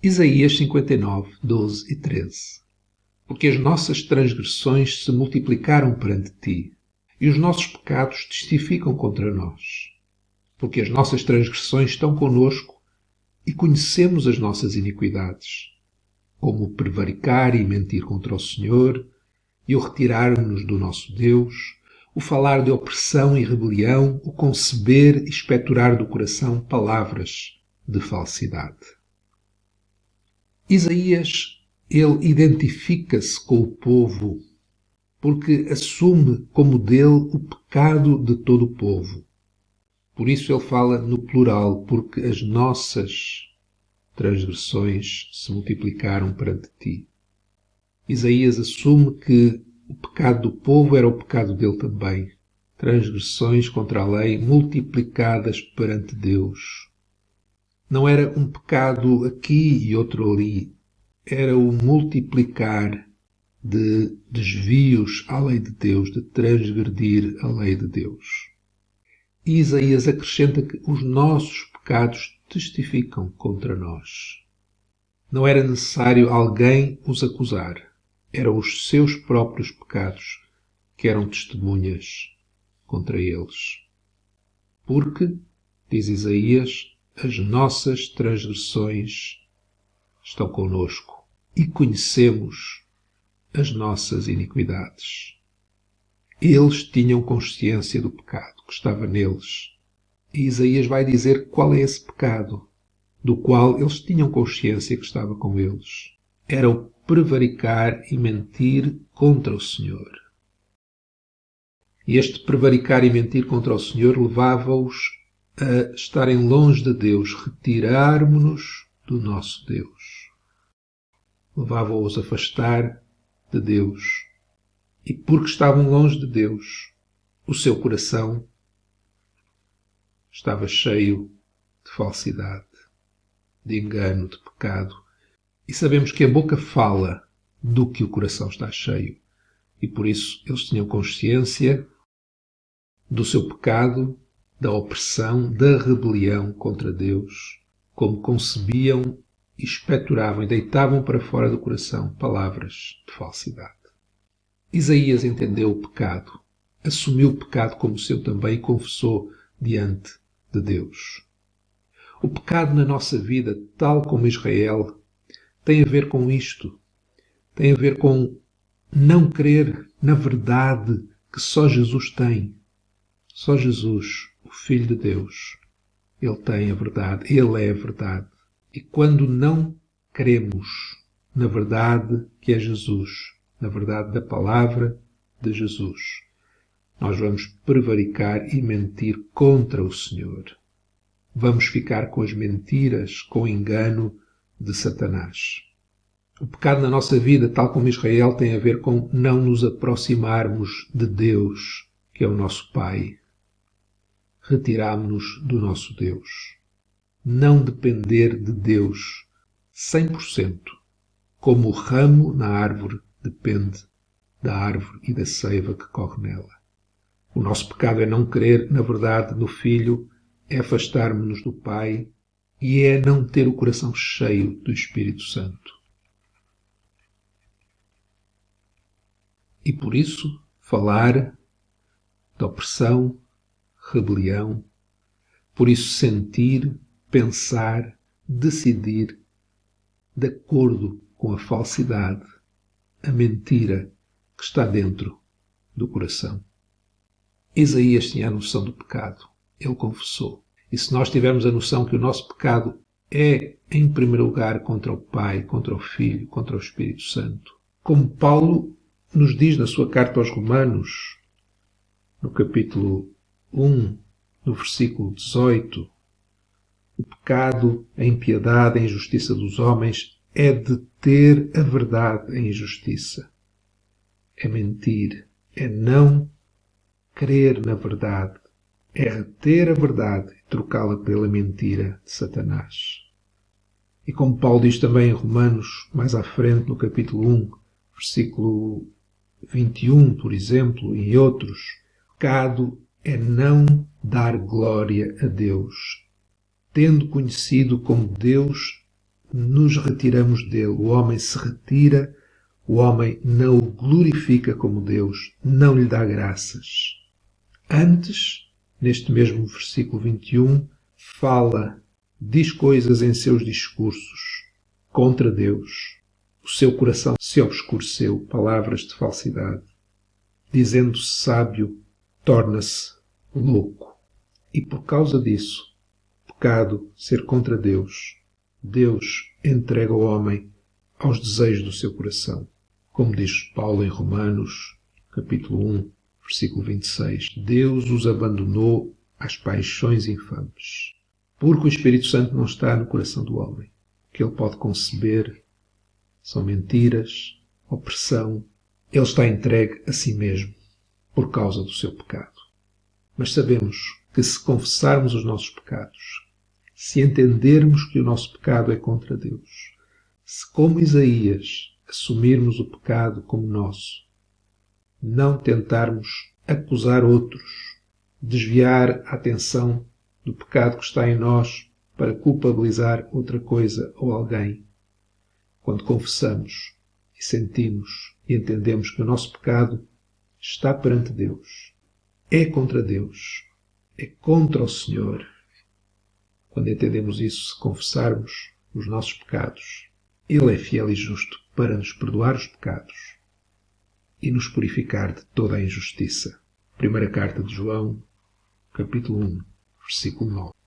Isaías 59, 12 e 13. Porque as nossas transgressões se multiplicaram perante ti, e os nossos pecados testificam contra nós. Porque as nossas transgressões estão conosco, e conhecemos as nossas iniquidades, como o prevaricar e mentir contra o Senhor, e o retirar-nos do nosso Deus, o falar de opressão e rebelião, o conceber e expectorar do coração palavras de falsidade. Isaías, ele identifica-se com o povo porque assume como dele o pecado de todo o povo. Por isso ele fala no plural, porque as nossas transgressões se multiplicaram perante ti. Isaías assume que o pecado do povo era o pecado dele também. Transgressões contra a lei multiplicadas perante Deus. Não era um pecado aqui e outro ali. Era o multiplicar de desvios à lei de Deus, de transgredir a lei de Deus. E Isaías acrescenta que os nossos pecados testificam contra nós. Não era necessário alguém os acusar. Eram os seus próprios pecados que eram testemunhas contra eles. Porque, diz Isaías, as nossas transgressões estão conosco e conhecemos as nossas iniquidades. Eles tinham consciência do pecado que estava neles. E Isaías vai dizer qual é esse pecado do qual eles tinham consciência que estava com eles. Era o prevaricar e mentir contra o Senhor. E este prevaricar e mentir contra o Senhor levava-os a estarem longe de Deus, retirar-nos do nosso Deus. Levava-os a afastar de Deus. E porque estavam longe de Deus, o seu coração estava cheio de falsidade, de engano, de pecado. E sabemos que a boca fala do que o coração está cheio. E por isso eles tinham consciência do seu pecado, da opressão, da rebelião contra Deus, como concebiam e expectoravam e deitavam para fora do coração palavras de falsidade. Isaías entendeu o pecado, assumiu o pecado como seu também e confessou diante de Deus. O pecado na nossa vida, tal como Israel, tem a ver com isto. Tem a ver com não crer na verdade que só Jesus tem. Só Jesus, o Filho de Deus, ele tem a verdade, ele é a verdade. E quando não cremos na verdade que é Jesus, na verdade da palavra de Jesus, nós vamos prevaricar e mentir contra o Senhor. Vamos ficar com as mentiras, com o engano de Satanás. O pecado na nossa vida, tal como Israel, tem a ver com não nos aproximarmos de Deus, que é o nosso Pai. Retiramo-nos do nosso Deus. Não depender de Deus 100%, como o ramo na árvore depende da árvore e da seiva que corre nela. O nosso pecado é não crer na verdade no Filho, é afastarmos-nos do Pai e é não ter o coração cheio do Espírito Santo. E por isso, falar de opressão, rebelião, por isso sentir, pensar, decidir de acordo com a falsidade, a mentira que está dentro do coração. Isaías tinha a noção do pecado. Ele confessou. E se nós tivermos a noção que o nosso pecado é, em primeiro lugar, contra o Pai, contra o Filho, contra o Espírito Santo, como Paulo nos diz na sua carta aos Romanos, no capítulo 1, no versículo 18, o pecado, a impiedade, a injustiça dos homens é deter a verdade em injustiça. É mentir, é não crer na verdade, é reter a verdade e trocá-la pela mentira de Satanás. E como Paulo diz também em Romanos, mais à frente, no capítulo 1, versículo 21, por exemplo, e em outros, pecado é não dar glória a Deus, tendo conhecido como Deus nos retiramos dele. O homem se retira, o homem não o glorifica como Deus, não lhe dá graças. Antes, neste mesmo versículo 21, diz coisas em seus discursos contra Deus. O seu coração se obscureceu, palavras de falsidade. Dizendo-se sábio, torna-se louco. E por causa disso, pecado ser contra Deus, Deus entrega o homem aos desejos do seu coração. Como diz Paulo em Romanos, capítulo 1, versículo 26, Deus os abandonou às paixões infames. Porque o Espírito Santo não está no coração do homem. O que ele pode conceber são mentiras, opressão. Ele está entregue a si mesmo por causa do seu pecado. Mas sabemos que se confessarmos os nossos pecados, se entendermos que o nosso pecado é contra Deus, se como Isaías assumirmos o pecado como nosso, não tentarmos acusar outros, desviar a atenção do pecado que está em nós para culpabilizar outra coisa ou alguém. Quando confessamos e sentimos e entendemos que o nosso pecado está perante Deus, é contra Deus, é contra o Senhor. Quando entendemos isso, se confessarmos os nossos pecados, Ele é fiel e justo para nos perdoar os pecados e nos purificar de toda a injustiça. Primeira carta de João, capítulo 1, versículo 9.